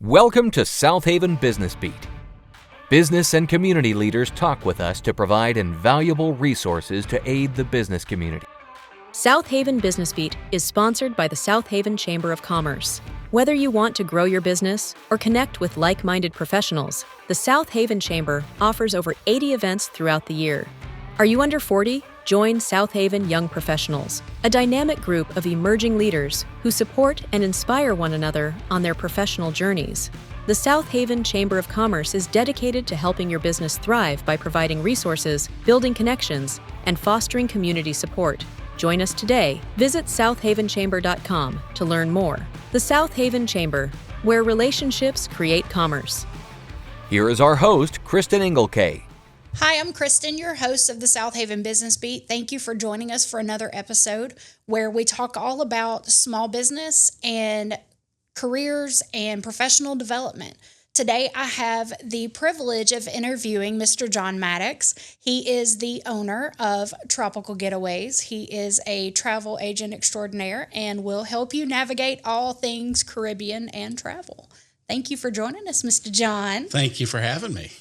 Welcome to Southaven Business Beat. Business and community leaders talk with us to provide invaluable resources to aid the business community. Southaven Business Beat is sponsored by the Southaven Chamber of Commerce. Whether you want to grow your business or connect with like-minded professionals, the Southaven Chamber offers over 80 events throughout the year. Are you under 40? Join Southaven Young Professionals, a dynamic group of emerging leaders who support and inspire one another on their professional journeys. The Southaven Chamber of Commerce is dedicated to helping your business thrive by providing resources, building connections, and fostering community support. Join us today. Visit southavenchamber.com to learn more. The Southaven Chamber, where relationships create commerce. Here is our host, Cristan Engelke. Hi, I'm Cristan, your host of the Southaven Business Beat. Thank you for joining us for another episode where we talk all about small business and careers and professional development. Today, I have the privilege of interviewing Mr. John Maddox. He is the owner of Tropical Getaways. He is a travel agent extraordinaire and will help you navigate all things Caribbean and travel. Thank you for joining us, Mr. John. Thank you for having me.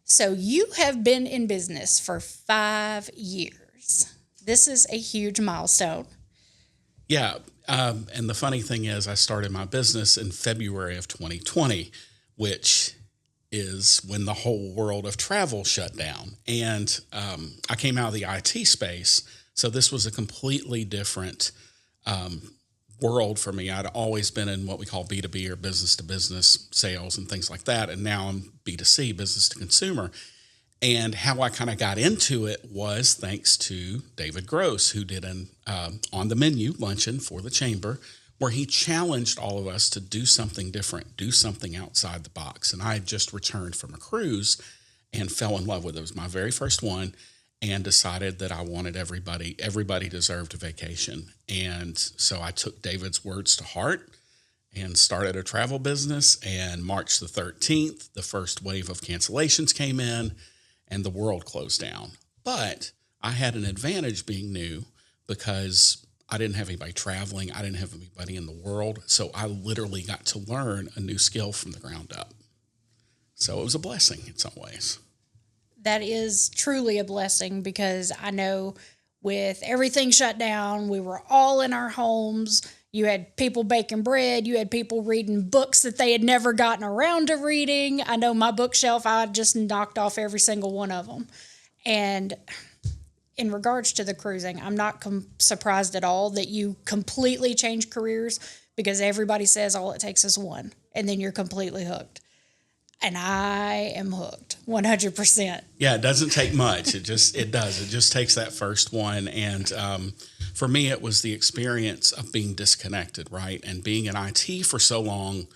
So you have been in business for 5 years. This is a huge milestone. Yeah, and the funny thing is I started my business in February of 2020, which is when the whole world of travel shut down. And I came out of the IT space, so this was a completely different world for me. I'd always been in what we call B2B or business-to-business sales and things like that, and now I'm B2C, business-to-consumer. And how I kind of got into it was thanks to David Gross, who did an on-the-menu luncheon for the Chamber, where he challenged all of us to do something different, do something outside the box. And I had just returned from a cruise and fell in love with it. It was my very first one, and decided that I wanted everybody deserved a vacation. And so I took David's words to heart and started a travel business. And March the 13th, the first wave of cancellations came in and the world closed down. But I had an advantage being new because I didn't have anybody traveling. I didn't have anybody in the world. So I literally got to learn a new skill from the ground up. So it was a blessing in some ways. That is truly a blessing because I know with everything shut down, we were all in our homes. You had people baking bread. You had people reading books that they had never gotten around to reading. I know my bookshelf, I just knocked off every single one of them. And in regards to the cruising, I'm not surprised at all that you completely changed careers because everybody says all it takes is one, and then you're completely hooked. And I am hooked 100%. Yeah, it doesn't take much. It does. It just takes that first one. And for me, it was the experience of being disconnected, right? And being in IT for so long,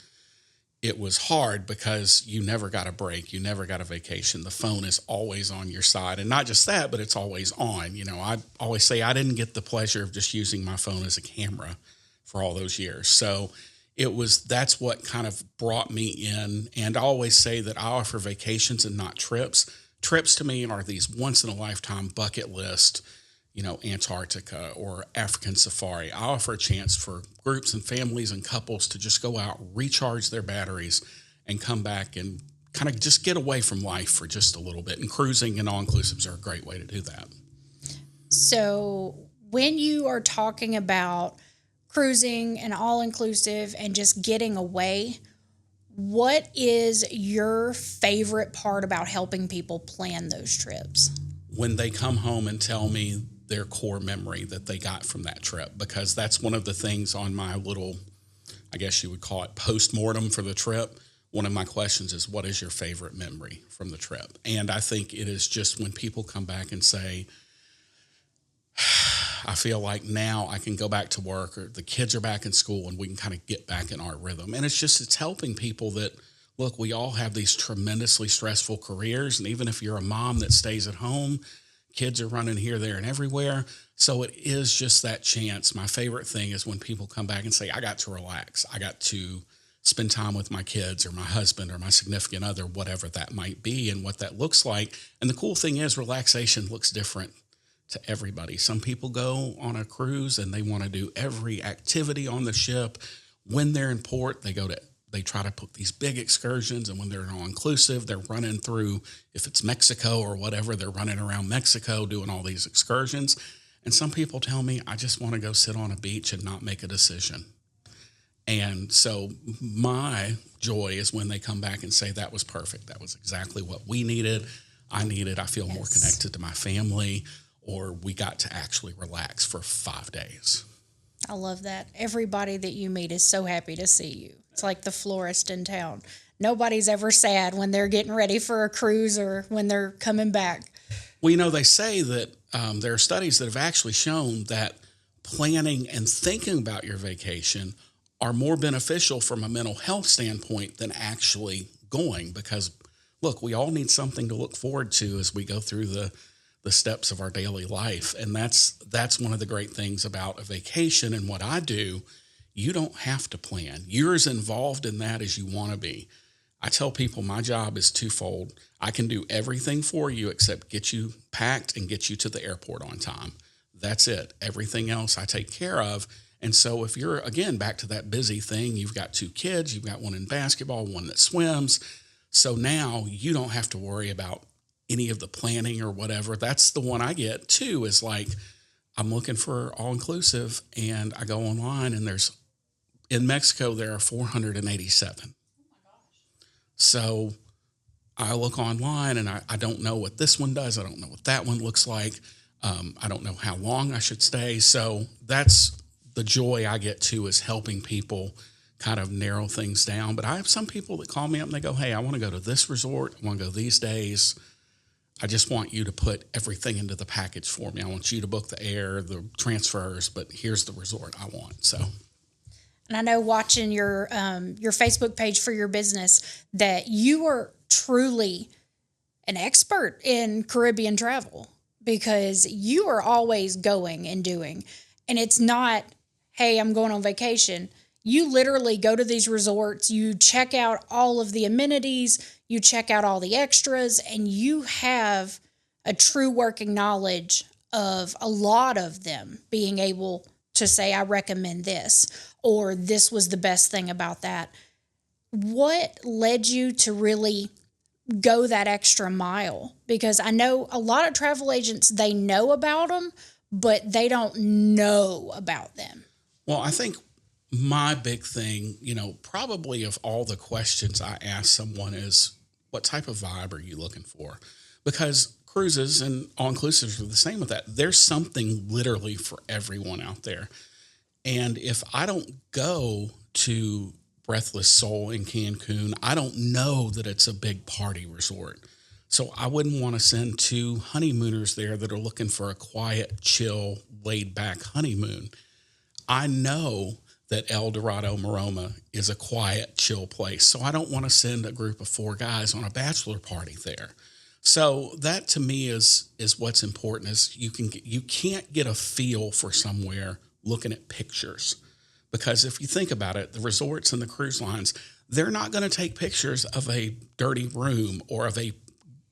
it was hard because you never got a break. You never got a vacation. The phone is always on your side. And not just that, but it's always on. You know, I always say I didn't get the pleasure of just using my phone as a camera for all those years. So that's what kind of brought me in. And I always say that I offer vacations and not trips. Trips to me are these once in a lifetime bucket list, Antarctica or African safari. I offer a chance for groups and families and couples to just go out, recharge their batteries and come back and kind of just get away from life for just a little bit. And cruising and all-inclusives are a great way to do that. So when you are talking about cruising and all-inclusive and just getting away, what is your favorite part about helping people plan those trips? When they come home and tell me their core memory that they got from that trip, because that's one of the things on my little, I guess you would call it post-mortem for the trip. One of my questions is, what is your favorite memory from the trip? And I think it is just when people come back and say, I feel like now I can go back to work or the kids are back in school and we can kind of get back in our rhythm. And it's helping people that, look, we all have these tremendously stressful careers. And even if you're a mom that stays at home, kids are running here, there, and everywhere. So it is just that chance. My favorite thing is when people come back and say, I got to relax. I got to spend time with my kids or my husband or my significant other, whatever that might be and what that looks like. And the cool thing is relaxation looks different to everybody. Some people go on a cruise and they want to do every activity on the ship. When they're in port, they go to they try to put these big excursions, and when they're all inclusive, they're running through, if it's Mexico or whatever, they're running around Mexico doing all these excursions. And some people tell me, I just want to go sit on a beach and not make a decision. And so my joy is when they come back and say, that was perfect. That was exactly what we needed. I feel more connected to my family, or we got to actually relax for 5 days. I love that. Everybody that you meet is so happy to see you. It's like the florist in town. Nobody's ever sad when they're getting ready for a cruise or when they're coming back. Well, they say that there are studies that have actually shown that planning and thinking about your vacation are more beneficial from a mental health standpoint than actually going, because, look, we all need something to look forward to as we go through the steps of our daily life. And that's one of the great things about a vacation and what I do. You don't have to plan. You're as involved in that as you want to be. I tell people my job is twofold. I can do everything for you except get you packed and get you to the airport on time. That's it. Everything else I take care of. And so if you're, again, back to that busy thing, you've got 2 kids, you've got one in basketball, one that swims. So now you don't have to worry about any of the planning or whatever. That's the one I get too, is like, I'm looking for all-inclusive, and I go online, and in Mexico, there are 487. So I look online, and I don't know what this one does. I don't know what that one looks like. I don't know how long I should stay. So that's the joy I get too, is helping people kind of narrow things down. But I have some people that call me up and they go, hey, I want to go to this resort. I want to go these days. I just want you to put everything into the package for me. I want you to book the air, the transfers, but here's the resort I want. So. And I know, watching your Facebook page for your business, that you are truly an expert in Caribbean travel, because you are always going and doing. And it's not, hey, I'm going on vacation. You literally go to these resorts, you check out all of the amenities, you check out all the extras, and you have a true working knowledge of a lot of them, being able to say, I recommend this, or this was the best thing about that. What led you to really go that extra mile? Because I know a lot of travel agents, they know about them, but they don't know about them. Well, I think my big thing, probably of all the questions I ask someone is, what type of vibe are you looking for? Because cruises and all-inclusives are the same with that. There's something literally for everyone out there. And if I don't go to Breathless Soul in Cancun, I don't know that it's a big party resort. So I wouldn't want to send 2 honeymooners there that are looking for a quiet, chill, laid-back honeymoon. I know that El Dorado Maroma is a quiet, chill place. So I don't want to send a group of 4 guys on a bachelor party there. So that to me is what's important, is you can't get a feel for somewhere looking at pictures. Because if you think about it, the resorts and the cruise lines, they're not going to take pictures of a dirty room or of a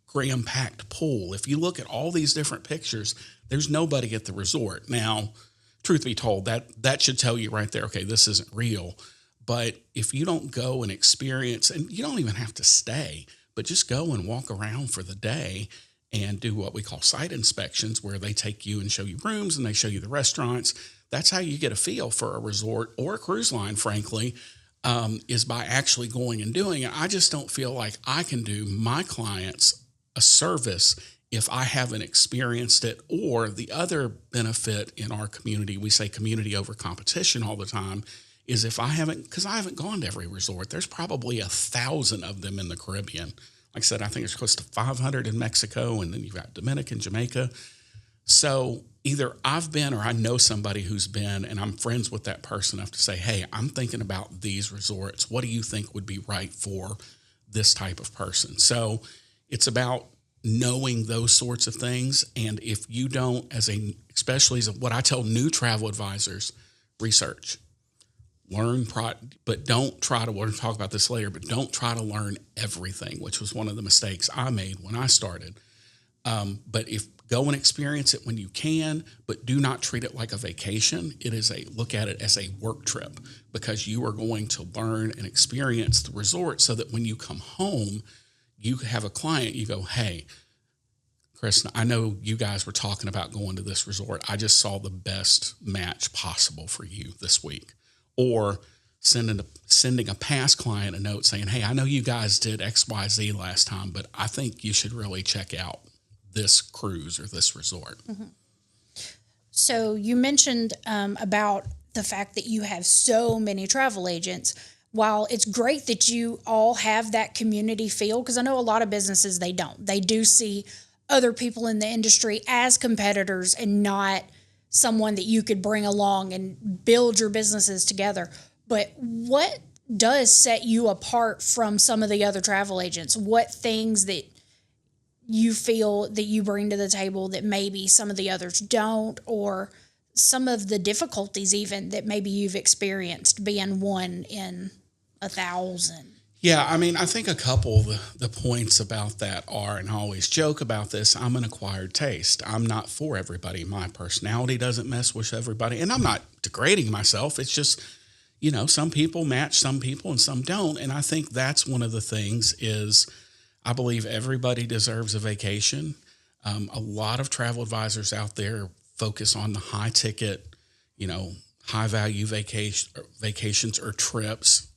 cram-packed pool. If you look at all these different pictures, there's nobody at the resort. Now, truth be told, that should tell you right there, okay, this isn't real. But if you don't go and experience, and you don't even have to stay, but just go and walk around for the day and do what we call site inspections, where they take you and show you rooms and they show you the restaurants. That's how you get a feel for a resort or a cruise line, frankly, is by actually going and doing it. I just don't feel like I can do my clients a service if I haven't experienced it. Or the other benefit in our community, we say community over competition all the time, is if I haven't, because I haven't gone to every resort. There's probably 1,000 of them in the Caribbean. Like I said, I think it's close to 500 in Mexico, and then you've got Dominican, Jamaica. So either I've been or I know somebody who's been, and I'm friends with that person enough to say, hey, I'm thinking about these resorts. What do you think would be right for this type of person? So it's about knowing those sorts of things. And if you don't, especially as what I tell new travel advisors, research, learn, but don't try to, we're going to talk about this later, but don't try to learn everything, which was one of the mistakes I made when I started. But go and experience it when you can, but do not treat it like a vacation. Look at it as a work trip, because you are going to learn and experience the resort so that when you come home, you have a client, you go, hey, Cristan, I know you guys were talking about going to this resort. I just saw the best match possible for you this week. Or sending a past client a note saying, hey, I know you guys did XYZ last time, but I think you should really check out this cruise or this resort. Mm-hmm. So you mentioned about the fact that you have so many travel agents. While it's great that you all have that community feel, because I know a lot of businesses, they don't. They do see other people in the industry as competitors and not someone that you could bring along and build your businesses together. But what does set you apart from some of the other travel agents? What things that you feel that you bring to the table that maybe some of the others don't, or some of the difficulties even that maybe you've experienced being one in 1,000? Yeah, I mean, I think a couple of the points about that are, and I always joke about this, I'm an acquired taste. I'm not for everybody. My personality doesn't mess with everybody. And I'm not degrading myself. It's just, some people match some people and some don't. And I think that's one of the things is I believe everybody deserves a vacation. A lot of travel advisors out there focus on the high ticket, high value vacations or trips.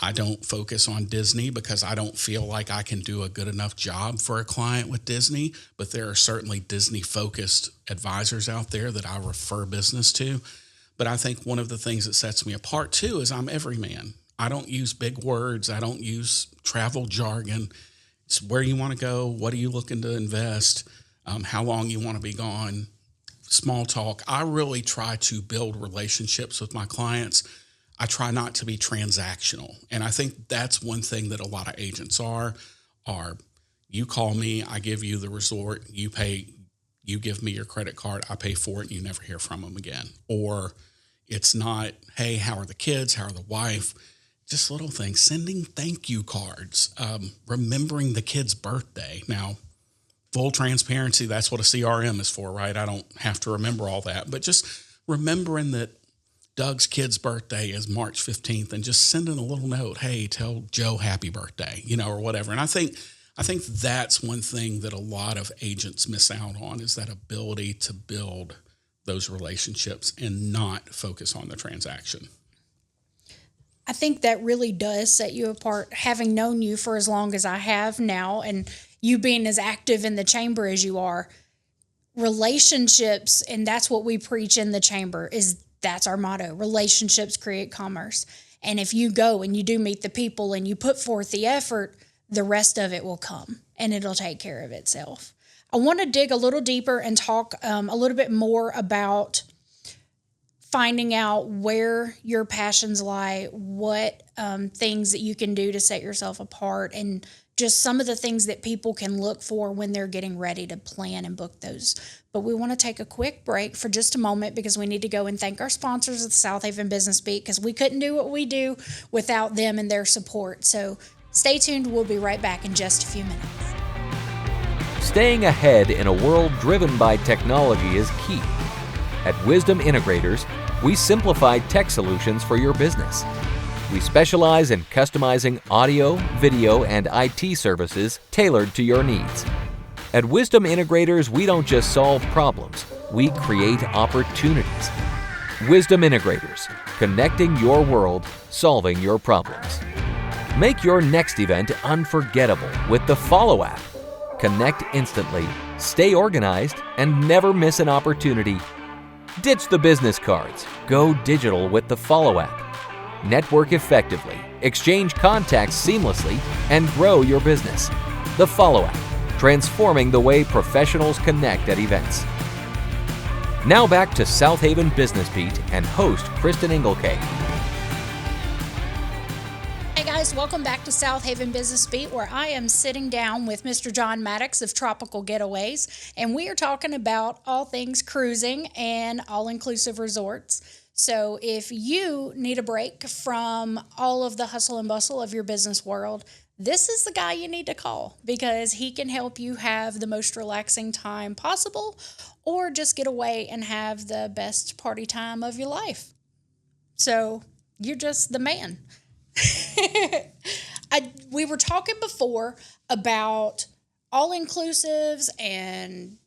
I don't focus on Disney because I don't feel like I can do a good enough job for a client with Disney, but there are certainly Disney focused advisors out there that I refer business to. But I think one of the things that sets me apart too is I'm everyman. I don't use big words. I don't use travel jargon. It's where you want to go. What are you looking to invest? How long you want to be gone? Small talk. I really try to build relationships with my clients. I try not to be transactional. And I think that's one thing that a lot of agents are you call me, I give you the resort, you pay, you give me your credit card, I pay for it, and you never hear from them again. Or it's not, hey, how are the kids? How are the wife? Just little things, sending thank you cards, remembering the kid's birthday. Now, full transparency, that's what a CRM is for, right? I don't have to remember all that, but just remembering that Doug's kid's birthday is March 15th and just sending a little note, hey, tell Joe happy birthday, or whatever. And I think that's one thing that a lot of agents miss out on is that ability to build those relationships and not focus on the transaction. I think that really does set you apart, having known you for as long as I have now, and you being as active in the chamber as you are. Relationships, and that's what we preach in the chamber, that's our motto. Relationships create commerce. And if you go and you do meet the people and you put forth the effort, the rest of it will come and it'll take care of itself. I want to dig a little deeper and talk a little bit more about finding out where your passions lie, what things that you can do to set yourself apart, and just some of the things that people can look for when they're getting ready to plan and book those. But we want to take a quick break for just a moment because we need to go and thank our sponsors of the Southaven Business Beat, because we couldn't do what we do without them and their support. So stay tuned. We'll be right back in just a few minutes. Staying ahead in a world driven by technology is key. At Wisdom Integrators, we simplify tech solutions for your business. We specialize in customizing audio, video, and IT services tailored to your needs. At Wisdom Integrators, we don't just solve problems, we create opportunities. Wisdom Integrators, connecting your world, solving your problems. Make your next event unforgettable with the Follow app. Connect instantly, stay organized, and never miss an opportunity. Ditch the business cards. Go digital with the Follow app. Network effectively, exchange contacts seamlessly, and grow your business. The Follow app, transforming the way professionals connect at events. Now back to Southaven Business Beat and host Cristan Engelke. Hey guys, welcome back to Southaven Business Beat, where I am sitting down with Mr. John Maddox of Tropical Getaways, and we are talking about all things cruising and all-inclusive resorts. So if you need a break from all of the hustle and bustle of your business world, this is the guy you need to call, because he can help you have the most relaxing time possible, or just get away and have the best party time of your life. So you're just the man. We were talking before about all-inclusives and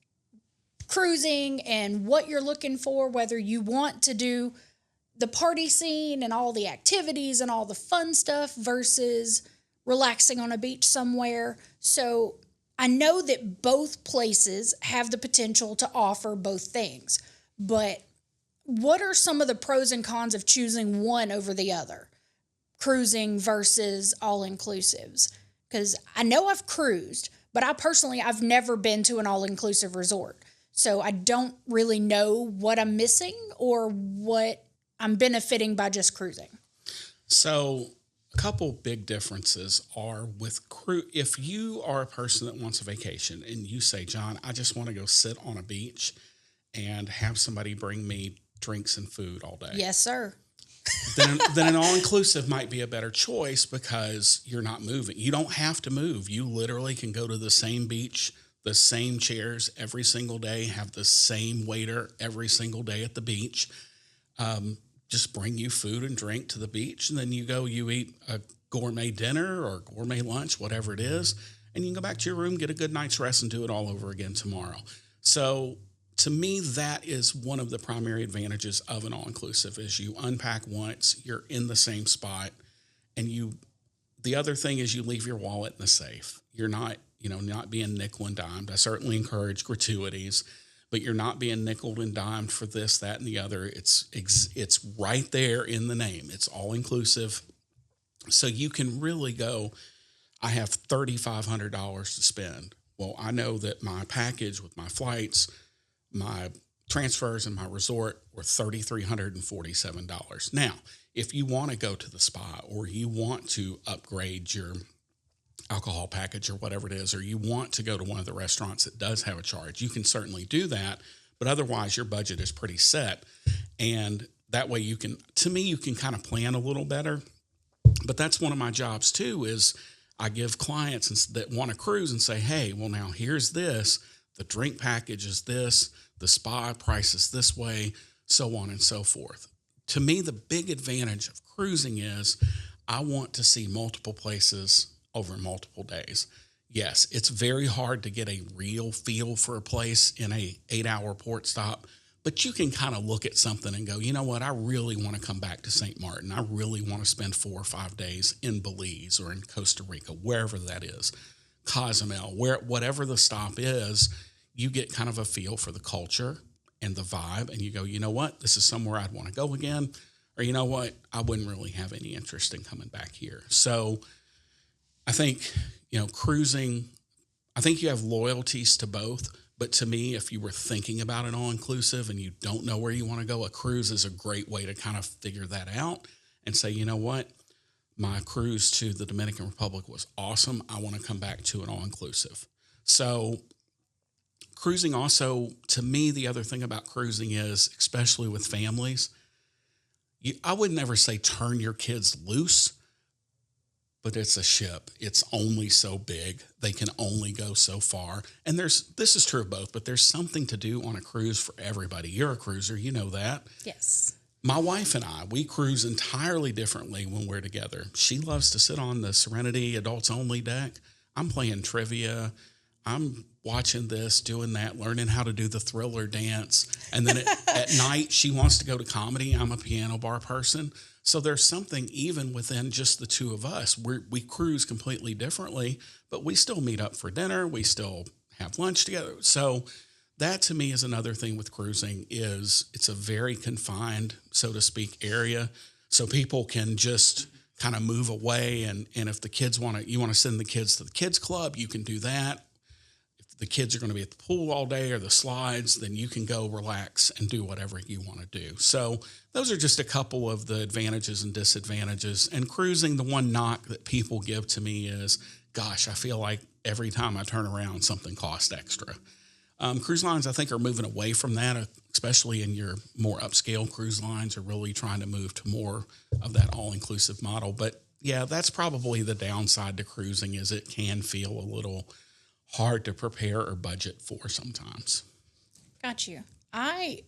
cruising and what you're looking for, whether you want to do the party scene and all the activities and all the fun stuff versus relaxing on a beach somewhere. So I know that both places have the potential to offer both things, but what are some of the pros and cons of choosing one over the other? Cruising versus all-inclusives? Because I know I've cruised, but I've never been to an all-inclusive resort. So I don't really know what I'm missing or what I'm benefiting by just cruising. So a couple big differences are with if you are a person that wants a vacation and you say, John, I just want to go sit on a beach and have somebody bring me drinks and food all day. Yes, sir. then an all-inclusive might be a better choice, because you're not moving. You don't have to move. You literally can go to the same beach, the same chairs every single day, have the same waiter every single day at the beach, just bring you food and drink to the beach, and then you eat a gourmet dinner or gourmet lunch, whatever it is, and you can go back to your room, get a good night's rest, and do it all over again tomorrow. So to me, that is one of the primary advantages of an all-inclusive, is you unpack once, you're in the same spot, and the other thing is you leave your wallet in the safe. You're not being nickel and dimed. I certainly encourage gratuities, but you're not being nickel and dimed for this, that, and the other. It's right there in the name. It's all-inclusive. So you can really go, I have $3,500 to spend. Well, I know that my package with my flights, my transfers, and my resort were $3,347. Now, if you want to go to the spa, or you want to upgrade your alcohol package or whatever it is, or you want to go to one of the restaurants that does have a charge, you can certainly do that. But otherwise, your budget is pretty set. And that way you can kind of plan a little better. But that's one of my jobs too, is I give clients that want to cruise and say, hey, well, now here's this. The drink package is this. The spa price is this way, so on and so forth. To me, the big advantage of cruising is I want to see multiple places over multiple days. Yes, it's very hard to get a real feel for a place in a 8-hour port stop, but you can kind of look at something and go, you know what, I really want to come back to St. Martin. I really want to spend 4 or 5 days in Belize or in Costa Rica, wherever that is, Cozumel, whatever the stop is. You get kind of a feel for the culture and the vibe, and you go, you know what, this is somewhere I'd want to go again, or you know what, I wouldn't really have any interest in coming back here. So I think, cruising, I think you have loyalties to both, but to me, if you were thinking about an all-inclusive and you don't know where you want to go, a cruise is a great way to kind of figure that out and say, you know what, my cruise to the Dominican Republic was awesome. I want to come back to an all-inclusive. So cruising also, to me, the other thing about cruising is, especially with families, I would never say turn your kids loose, but it's a ship. It's only so big. They can only go so far. And this is true of both, but there's something to do on a cruise for everybody. You're a cruiser, you know that. Yes. My wife and I, we cruise entirely differently when we're together. She loves to sit on the Serenity adults only deck. I'm playing trivia. I'm watching this, doing that, learning how to do the Thriller dance. And then at night, she wants to go to comedy. I'm a piano bar person. So there's something even within just the two of us. We cruise completely differently, but we still meet up for dinner. We still have lunch together. So that to me is another thing with cruising, is it's a very confined, so to speak, area. So people can just kind of move away. And if the kids you want to send the kids to the kids club, you can do that. If the kids are going to be at the pool all day or the slides, then you can go relax and do whatever you want to do. So those are just a couple of the advantages and disadvantages. And cruising, the one knock that people give to me is, gosh, I feel like every time I turn around, something costs extra. Cruise lines, I think, are moving away from that, especially in your more upscale cruise lines are really trying to move to more of that all-inclusive model. But yeah, that's probably the downside to cruising is it can feel a little hard to prepare or budget for sometimes. Got you. I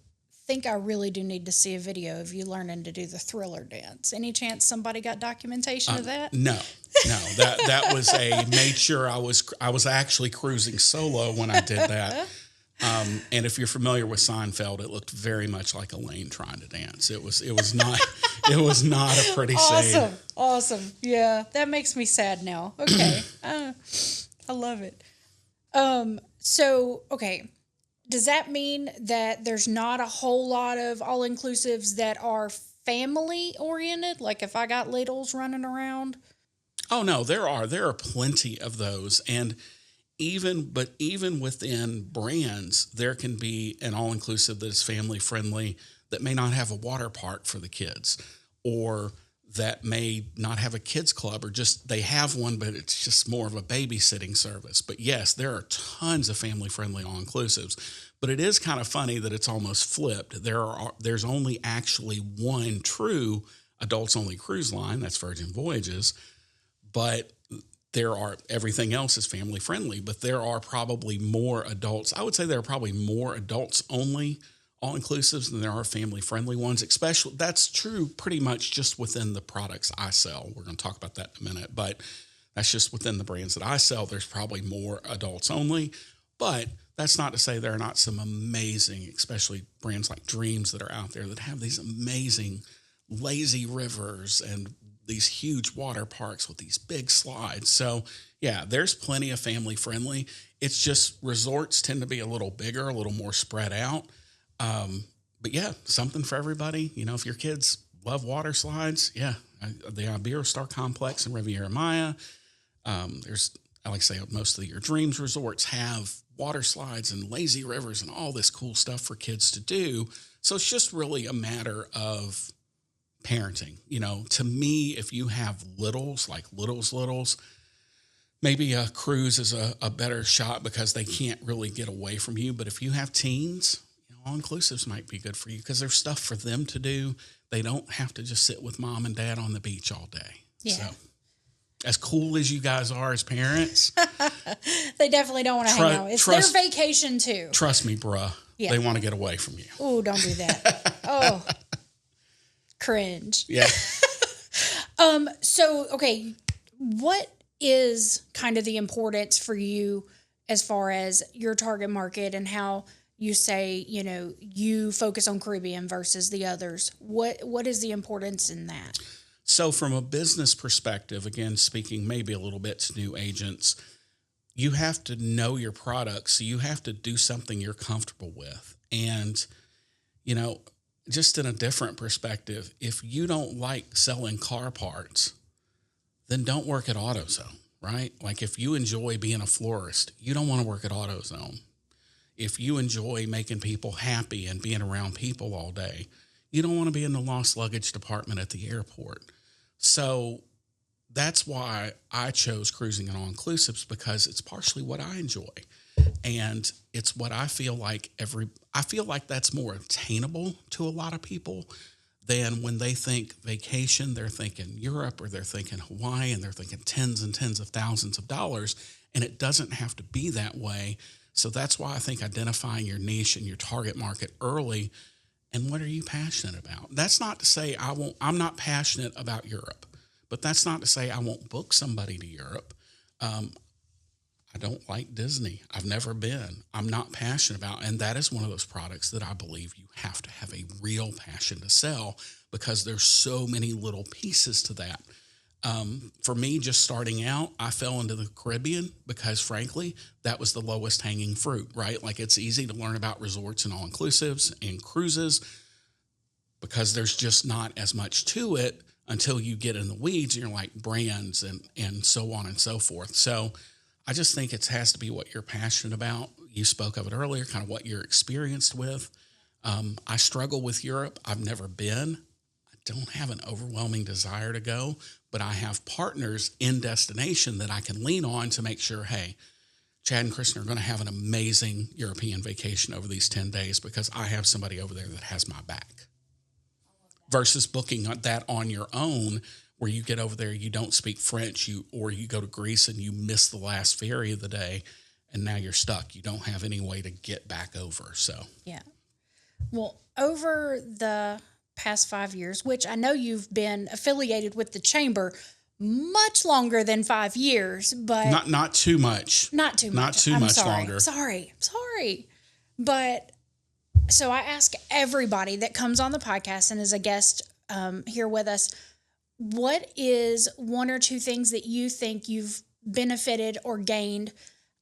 think I really do need to see a video of you learning to do the Thriller dance. Any chance somebody got documentation of that? No. That was made sure I was actually cruising solo when I did that. And if you're familiar with Seinfeld, it looked very much like Elaine trying to dance. It was not a pretty scene. Awesome. Yeah, that makes me sad now. Okay, I love it. So okay, does that mean that there's not a whole lot of all-inclusives that are family-oriented? Like if I got littles running around? Oh no, there are plenty of those, and even within brands, there can be an all-inclusive that is family-friendly that may not have a water park for the kids, or that may not have a kids club, or just they have one, but it's just more of a babysitting service. But yes, there are tons of family-friendly all-inclusives. But it is kind of funny that it's almost flipped. There's only actually one true adults-only cruise line, that's Virgin Voyages, but everything else is family friendly, but there are probably more adults. I would say there are probably more adults only all-inclusives than there are family friendly ones, especially that's true pretty much just within the products I sell. We're going to talk about that in a minute, but that's just within the brands that I sell. There's probably more adults only, but that's not to say there are not some amazing, especially brands like Dreams that are out there that have these amazing lazy rivers and these huge water parks with these big slides. So yeah, there's plenty of family friendly. It's just resorts tend to be a little bigger, a little more spread out. But yeah, something for everybody. You know, if your kids love water slides, yeah, the Iberostar Complex in Riviera Maya. There's, like I say, most of your Dreams resorts have water slides and lazy rivers and all this cool stuff for kids to do. So it's just really a matter of parenting. You know, to me, if you have littles, maybe a cruise is a better shot because they can't really get away from you. But if you have teens, all-inclusives might be good for you because there's stuff for them to do. They don't have to just sit with mom and dad on the beach all day. Yeah. So, as cool as you guys are as parents, they definitely don't want to hang out. It's their vacation too. Trust me, bruh. Yeah. They want to get away from you. Oh, don't do that. Oh, cringe. Yeah. So, okay, what is kind of the importance for you as far as your target market and how you say, you know, you focus on Caribbean versus the others? What is the importance in that? So from a business perspective, again, speaking maybe a little bit to new agents, you have to know your products. So you have to do something you're comfortable with. And, you know, just in a different perspective, if you don't like selling car parts, then don't work at AutoZone, right? Like if you enjoy being a florist, you don't want to work at AutoZone. If you enjoy making people happy and being around people all day, you don't want to be in the lost luggage department at the airport. So that's why I chose cruising and all-inclusives, because it's partially what I enjoy. And it's what I feel like that's more attainable to a lot of people than when they think vacation, they're thinking Europe or they're thinking Hawaii and they're thinking tens and tens of thousands of dollars. And it doesn't have to be that way. So that's why I think identifying your niche and your target market early and what are you passionate about? That's not to say I'm not passionate about Europe, but that's not to say I won't book somebody to Europe. I don't like Disney. I've never been. I'm not passionate about, and that is one of those products that I believe you have to have a real passion to sell because there's so many little pieces to that. For me, just starting out, I fell into the Caribbean because, frankly, that was the lowest hanging fruit, right? Like it's easy to learn about resorts and all-inclusives and cruises because there's just not as much to it until you get in the weeds and you're like brands and so on and so forth. So I just think it has to be what you're passionate about. You spoke of it earlier, kind of what you're experienced with. I struggle with Europe. I've never been. I don't have an overwhelming desire to go, but I have partners in destination that I can lean on to make sure, hey, Chad and Cristan are going to have an amazing European vacation over these 10 days because I have somebody over there that has my back. Versus booking that on your own, where you get over there, you don't speak French, or you go to Greece and you miss the last ferry of the day, and now you're stuck. You don't have any way to get back over. So yeah. Well, over the past 5 years, which I know you've been affiliated with the chamber much longer than 5 years, but not too much. Not too much. Longer. Sorry. But so I ask everybody that comes on the podcast and is a guest here with us, what is one or two things that you think you've benefited or gained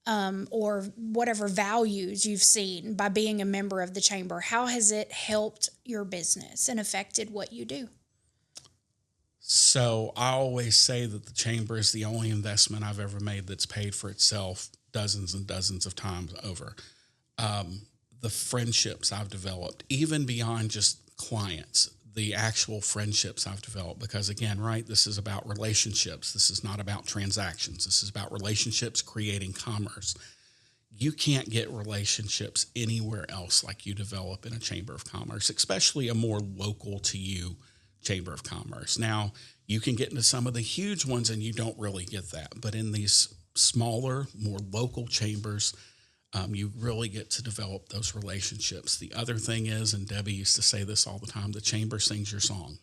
or whatever values you've seen by being a member of the chamber? How has it helped your business and affected what you do? So I always say that the chamber is the only investment I've ever made that's paid for itself dozens and dozens of times over. The friendships I've developed, even beyond just clients, the actual friendships I've developed, because again, right, this is about relationships. This is not about transactions. This is about relationships, creating commerce. You can't get relationships anywhere else like you develop in a chamber of commerce, especially a more local to you chamber of commerce. Now, you can get into some of the huge ones and you don't really get that. But in these smaller, more local chambers, you really get to develop those relationships. The other thing is, and Debbie used to say this all the time, the chamber sings your song.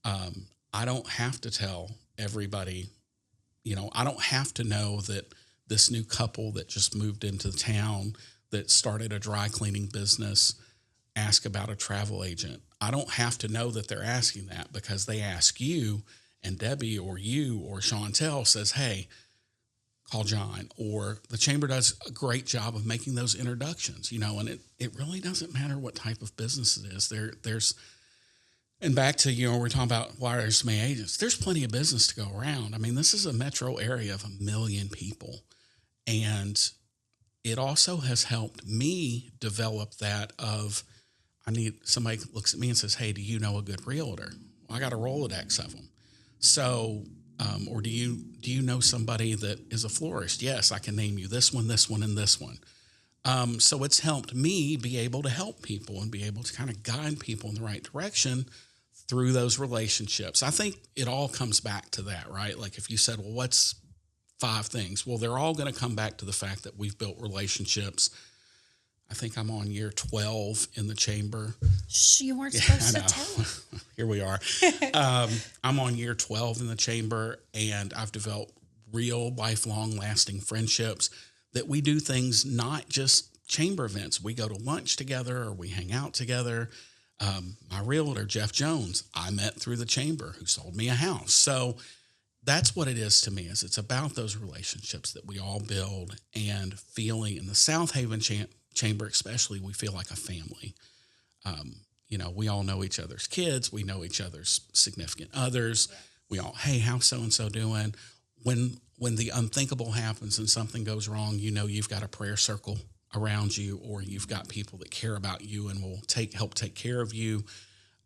I don't have to tell everybody, I don't have to know that this new couple that just moved into town that started a dry cleaning business ask about a travel agent. I don't have to know that they're asking that because they ask you, and Debbie or you or Chantel says, hey, call John. Or the chamber does a great job of making those introductions, and it really doesn't matter what type of business it is. There's, and back to, we're talking about why there's so many agents. There's plenty of business to go around. I mean, this is a metro area of 1 million people. And it also has helped me develop that of, somebody looks at me and says, hey, do you know a good realtor? Well, I got a Rolodex of them. So, or do you know somebody that is a florist? Yes, I can name you this one, and this one. So it's helped me be able to help people and be able to kind of guide people in the right direction through those relationships. I think it all comes back to that, right? Like if you said, well, what's 5 things? Well, they're all going to come back to the fact that we've built relationships. I think I'm on year 12 in the chamber. Shh, you weren't supposed to tell. Here we are. I'm on year 12 in the chamber, and I've developed real, lifelong, lasting friendships that we do things, not just chamber events. We go to lunch together or we hang out together. My realtor, Jeff Jones, I met through the chamber, who sold me a house. So that's what it is to me, is it's about those relationships that we all build, and feeling in the Southaven chamber especially, we feel like a family. We all know each other's kids. We know each other's significant others. Yeah. We all, hey, how's so-and-so doing? When the unthinkable happens and something goes wrong, you've got a prayer circle around you, or you've got people that care about you and will help take care of you.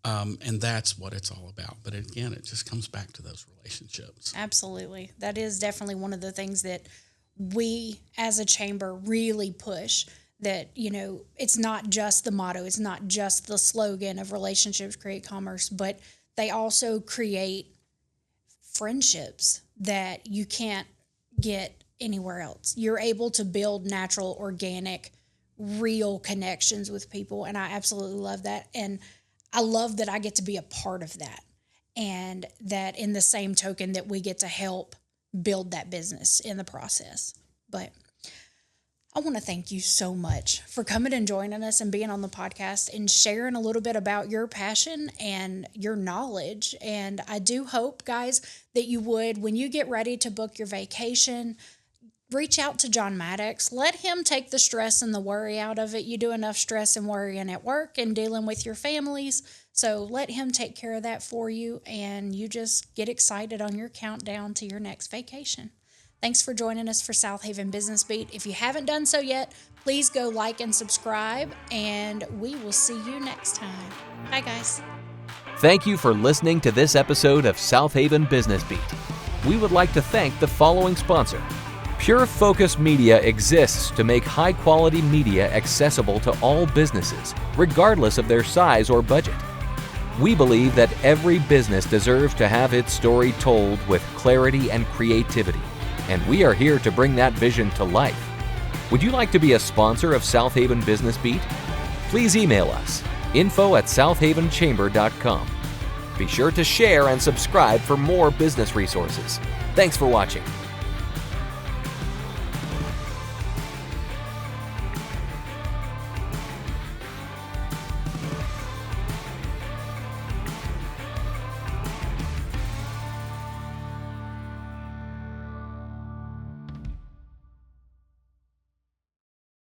And that's what it's all about. But again, it just comes back to those relationships. Absolutely. That is definitely one of the things that we as a chamber really push. That, it's not just the motto, it's not just the slogan of relationships create commerce, but they also create friendships that you can't get anywhere else. You're able to build natural, organic, real connections with people, and I absolutely love that. And I love that I get to be a part of that, and that in the same token that we get to help build that business in the process. But I want to thank you so much for coming and joining us and being on the podcast and sharing a little bit about your passion and your knowledge. And I do hope, guys, that you would, when you get ready to book your vacation, reach out to John Maddox. Let him take the stress and the worry out of it. You do enough stress and worrying at work and dealing with your families. So let him take care of that for you, and you just get excited on your countdown to your next vacation. Thanks for joining us for Southaven Business Beat. If you haven't done so yet, please go like and subscribe, and we will see you next time. Bye, guys. Thank you for listening to this episode of Southaven Business Beat. We would like to thank the following sponsor: Pure Focus Media exists to make high-quality media accessible to all businesses, regardless of their size or budget. We believe that every business deserves to have its story told with clarity and creativity, and we are here to bring that vision to life. Would you like to be a sponsor of Southaven Business Beat? Please email us, info@southavenchamber.com. Be sure to share and subscribe for more business resources. Thanks for watching.